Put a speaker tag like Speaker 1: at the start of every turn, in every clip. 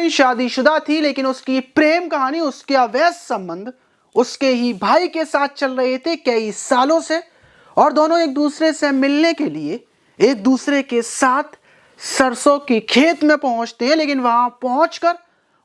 Speaker 1: बहन शादीशुदा थी, लेकिन उसकी प्रेम कहानी, उसके अवैध संबंध उसके ही भाई के साथ चल रहे थे कई सालों से। और दोनों एक दूसरे से मिलने के लिए एक दूसरे के साथ सरसों के खेत में पहुंचते हैं, लेकिन वहां पहुंचकर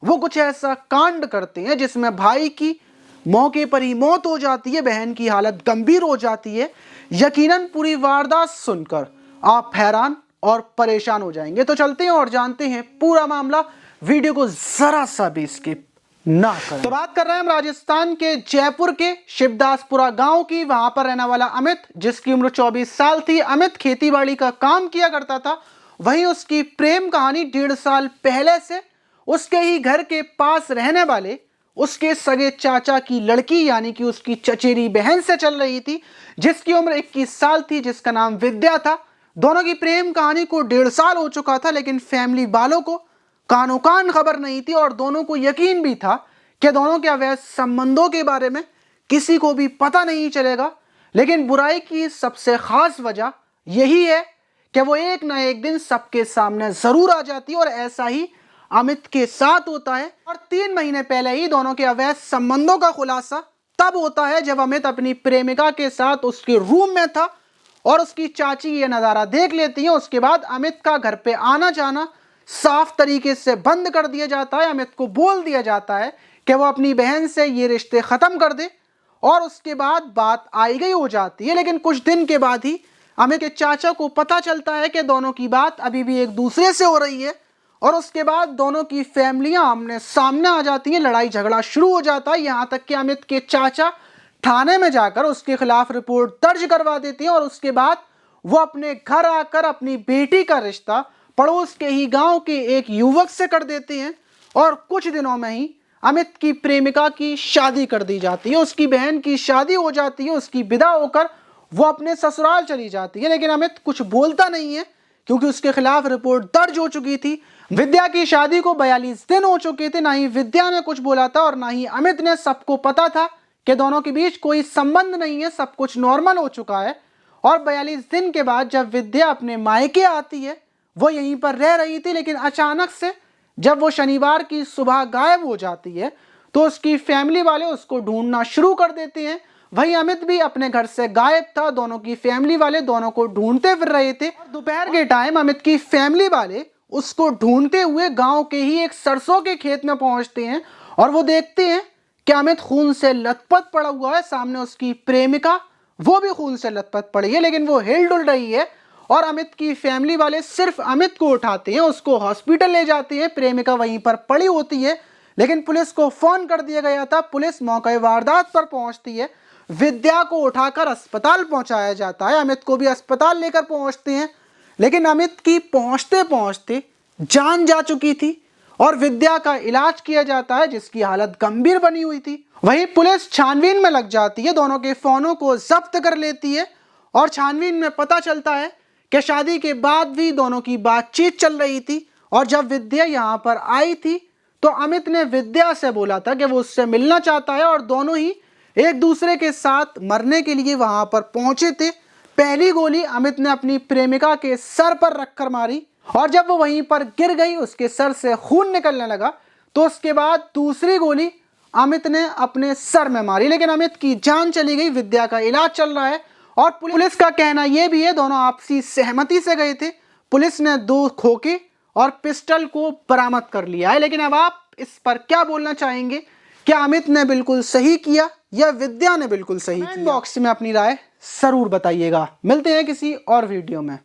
Speaker 1: वो कुछ ऐसा कांड करते हैं जिसमें भाई की मौके पर ही मौत हो जाती है, बहन की हालत गंभीर हो जाती है। यकीनन पूरी वारदात सुनकर आप हैरान और परेशान हो जाएंगे। तो चलते हैं और जानते हैं पूरा मामला। वीडियो को जरा सा भी स्किप ना करें। तो बात कर रहे हैं हम राजस्थान के जयपुर के शिवदासपुरा गांव की। वहां पर रहने वाला अमित, जिसकी उम्र 24 साल थी। अमित खेतीबाड़ी का काम किया करता था। वहीं उसकी प्रेम कहानी 1.5 साल पहले से उसके ही घर के पास रहने वाले उसके सगे चाचा की लड़की यानी कि उसकी चचेरी बहन से चल रही थी, जिसकी उम्र 21 साल थी, जिसका नाम विद्या था। दोनों की प्रेम कहानी को 1.5 साल हो चुका था, लेकिन फैमिली वालों को कानो कान खबर नहीं थी और दोनों को यकीन भी था कि दोनों के अवैध संबंधों के बारे में किसी को भी पता नहीं चलेगा। लेकिन बुराई की सबसे खास वजह यही है कि वो एक ना एक दिन सबके सामने जरूर आ जाती है, और ऐसा ही अमित के साथ होता है। और 3 महीने पहले ही दोनों के अवैध संबंधों का खुलासा तब होता है जब अमित अपनी प्रेमिका के साथ उसके रूम में था और उसकी चाची ये नज़ारा देख लेती है। उसके बाद अमित का घर पे आना जाना साफ तरीके से बंद कर दिया जाता है। अमित को बोल दिया जाता है कि वो अपनी बहन से ये रिश्ते ख़त्म कर दे, और उसके बाद बात आई गई हो जाती है। लेकिन कुछ दिन के बाद ही अमित के चाचा को पता चलता है कि दोनों की बात अभी भी एक दूसरे से हो रही है, और उसके बाद दोनों की फैमिलियां आमने सामने आ जाती हैं। लड़ाई झगड़ा शुरू हो जाता है, यहाँ तक कि अमित के चाचा थाने में जाकर उसके खिलाफ रिपोर्ट दर्ज करवा देती हैं। और उसके बाद वो अपने घर आकर अपनी बेटी का रिश्ता पड़ोस के ही गांव के एक युवक से कर देते हैं, और कुछ दिनों में ही अमित की प्रेमिका की शादी कर दी जाती है। उसकी बहन की शादी हो जाती है, उसकी विदा होकर वो अपने ससुराल चली जाती है। लेकिन अमित कुछ बोलता नहीं है, क्योंकि उसके खिलाफ रिपोर्ट दर्ज हो चुकी थी। विद्या की शादी को 42 दिन हो चुके थे। ना ही विद्या ने कुछ बोला था और ना ही अमित ने। सबको पता था कि दोनों के बीच कोई संबंध नहीं है, सब कुछ नॉर्मल हो चुका है। और 42 दिन के बाद जब विद्या अपने मायके आती है, वो यहीं पर रह रही थी, लेकिन अचानक से जब वो शनिवार की सुबह गायब हो जाती है तो उसकी फैमिली वाले उसको ढूंढना शुरू कर देते हैं। वहीं अमित भी अपने घर से गायब था। दोनों की फैमिली वाले दोनों को ढूंढते फिर रहे थे। दोपहर के टाइम अमित की फैमिली वाले उसको ढूंढते हुए गांव के ही एक सरसों के खेत में पहुंचते हैं, और वो देखते हैं कि अमित खून से लथपथ पड़ा हुआ है। सामने उसकी प्रेमिका, वो भी खून से लथपथ पड़ी है, लेकिन वो हिल डुल रही है। और अमित की फैमिली वाले सिर्फ अमित को उठाते हैं, उसको हॉस्पिटल ले जाते हैं। प्रेमिका वहीं पर पड़ी होती है, लेकिन पुलिस को फोन कर दिया गया था। पुलिस मौके वारदात पर पहुंचती है। विद्या को उठाकर अस्पताल पहुंचाया जाता है, अमित को भी अस्पताल लेकर पहुंचते हैं। लेकिन अमित की पहुंचते पहुंचते जान जा चुकी थी, और विद्या का इलाज किया जाता है, जिसकी हालत गंभीर बनी हुई थी। वहीं पुलिस छानबीन में लग जाती है, दोनों के फोनों को जब्त कर लेती है। और छानबीन में पता चलता है कि शादी के बाद भी दोनों की बातचीत चल रही थी। और जब विद्या यहाँ पर आई थी तो अमित ने विद्या से बोला था कि वो उससे मिलना चाहता है, और दोनों ही एक दूसरे के साथ मरने के लिए वहां पर पहुंचे थे। पहली गोली अमित ने अपनी प्रेमिका के सर पर रखकर मारी, और जब वो वहीं पर गिर गई, उसके सर से खून निकलने लगा, तो उसके बाद दूसरी गोली अमित ने अपने सर में मारी। लेकिन अमित की जान चली गई। विद्या का इलाज चल रहा है, और पुलिस का कहना यह भी है दोनों आपसी सहमति से गए थे। पुलिस ने 2 खोखे और पिस्टल को बरामद कर लिया है। लेकिन अब आप इस पर क्या बोलना चाहेंगे? क्या अमित ने बिल्कुल सही किया या विद्या ने बिल्कुल सही किया? कमेंट बॉक्स में अपनी राय जरूर बताइएगा। मिलते हैं किसी और वीडियो में।